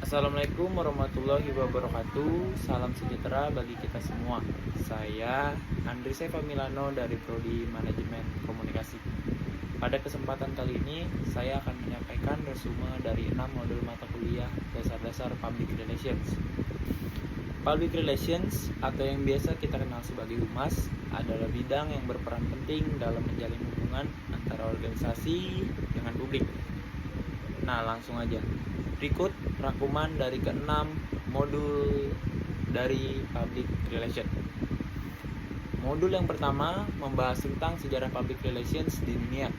Assalamualaikum warahmatullahi wabarakatuh. Salam sejahtera bagi kita semua. Saya Andri Sefa Milano dari Prodi Manajemen Komunikasi. Pada kesempatan kali ini, saya akan menyampaikan resume dari 6 modul mata kuliah dasar-dasar Public Relations. Public Relations atau yang biasa kita kenal sebagai humas adalah bidang yang berperan penting dalam menjalin hubungan antara organisasi dengan publik. Nah, langsung aja. Berikut rangkuman dari ke-6 modul dari Public Relations. Modul yang pertama membahas tentang sejarah Public Relations di dunia.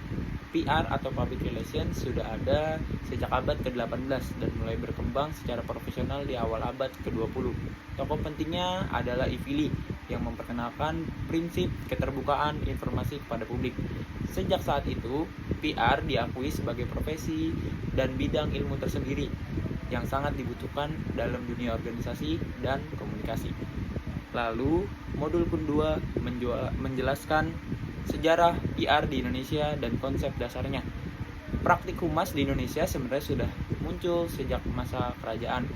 PR atau Public Relations sudah ada sejak abad ke-18 dan mulai berkembang secara profesional di awal abad ke-20. Tokoh pentingnya adalah Ivy Lee yang memperkenalkan prinsip keterbukaan informasi kepada publik. Sejak saat itu, PR diakui sebagai profesi dan bidang ilmu tersendiri yang sangat dibutuhkan dalam dunia organisasi dan komunikasi. Lalu, modul kedua menjelaskan sejarah PR di Indonesia dan konsep dasarnya. Praktik humas di Indonesia sebenarnya sudah muncul sejak masa kerajaan,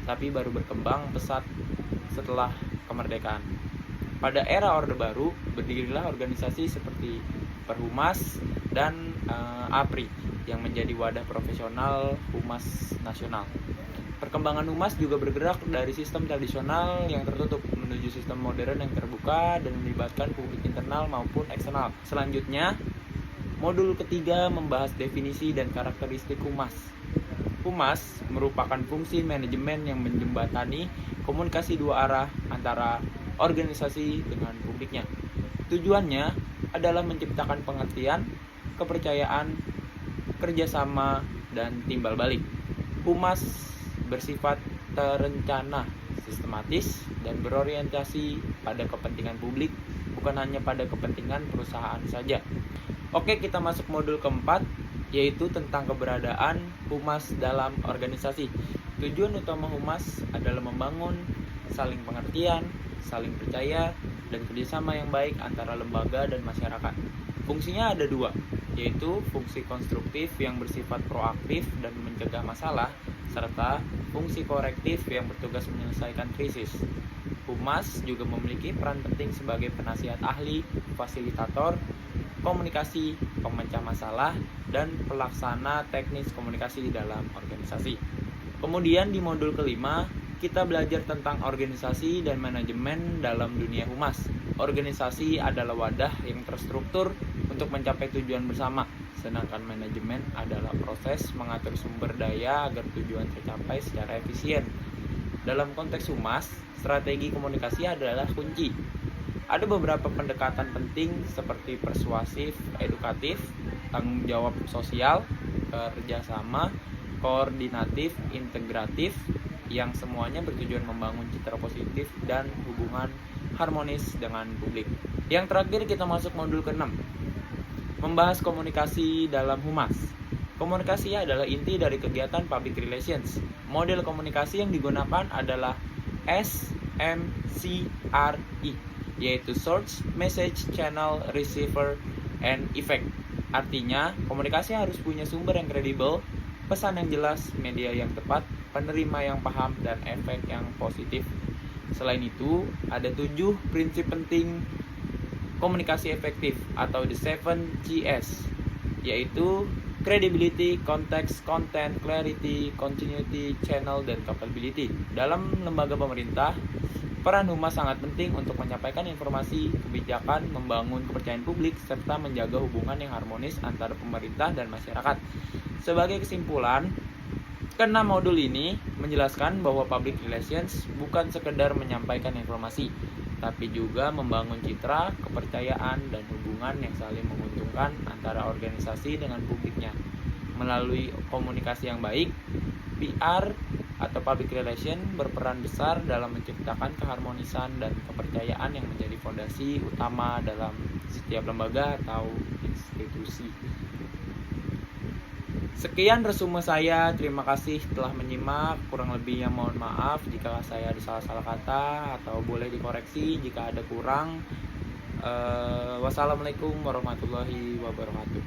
tapi baru berkembang pesat setelah kemerdekaan. Pada era Orde Baru, berdirilah organisasi seperti Perhumas dan APRI yang menjadi wadah profesional humas nasional. Perkembangan humas juga bergerak dari sistem tradisional yang tertutup menuju sistem modern yang terbuka dan melibatkan publik internal maupun eksternal. Selanjutnya, modul ketiga membahas definisi dan karakteristik humas. Humas merupakan fungsi manajemen yang menjembatani komunikasi dua arah antara organisasi dengan publiknya. Tujuannya adalah menciptakan pengertian, kepercayaan, kerjasama, dan timbal balik. Humas bersifat terencana, sistematis, dan berorientasi pada kepentingan publik, bukan hanya pada kepentingan perusahaan saja. Oke, kita masuk modul keempat, yaitu tentang keberadaan humas dalam organisasi. Tujuan utama humas adalah membangun saling pengertian, saling percaya, dan kerjasama yang baik antara lembaga dan masyarakat. Fungsinya ada dua, yaitu fungsi konstruktif yang bersifat proaktif dan mencegah masalah, serta fungsi korektif yang bertugas menyelesaikan krisis. Humas juga memiliki peran penting sebagai penasihat ahli, fasilitator, komunikasi, pemecah masalah, dan pelaksana teknis komunikasi dalam organisasi. Kemudian di modul kelima, kita belajar tentang organisasi dan manajemen dalam dunia humas. Organisasi adalah wadah yang terstruktur untuk mencapai tujuan bersama, sedangkan manajemen adalah proses mengatur sumber daya agar tujuan tercapai secara efisien. Dalam konteks humas, strategi komunikasi adalah kunci. Ada beberapa pendekatan penting seperti persuasif, edukatif, tanggung jawab sosial, kerjasama, koordinatif, integratif, yang semuanya bertujuan membangun citra positif dan hubungan harmonis dengan publik. Yang terakhir kita masuk modul ke-6, membahas komunikasi dalam humas. Komunikasi adalah inti dari kegiatan public relations. Model komunikasi yang digunakan adalah SMCRE, yaitu Source, Message, Channel, Receiver, and Effect. Artinya, komunikasi harus punya sumber yang kredibel, pesan yang jelas, media yang tepat, penerima yang paham, dan efek yang positif. Selain itu, ada 7 prinsip penting komunikasi efektif atau the 7 Cs, yaitu credibility, context, content, clarity, continuity, channel, dan capability. Dalam lembaga pemerintah, peran humas sangat penting untuk menyampaikan informasi, kebijakan, membangun kepercayaan publik, serta menjaga hubungan yang harmonis antara pemerintah dan masyarakat. Sebagai kesimpulan, ke-6 modul ini menjelaskan bahwa public relations bukan sekedar menyampaikan informasi, tapi juga membangun citra, kepercayaan, dan hubungan yang saling menguntungkan antara organisasi dengan publiknya. Melalui komunikasi yang baik, PR atau public relation berperan besar dalam menciptakan keharmonisan dan kepercayaan yang menjadi fondasi utama dalam setiap lembaga atau institusi. Sekian resume saya, terima kasih telah menyimak. Kurang lebihnya mohon maaf jika saya ada salah-salah kata atau boleh dikoreksi jika ada kurang. Wassalamualaikum warahmatullahi wabarakatuh.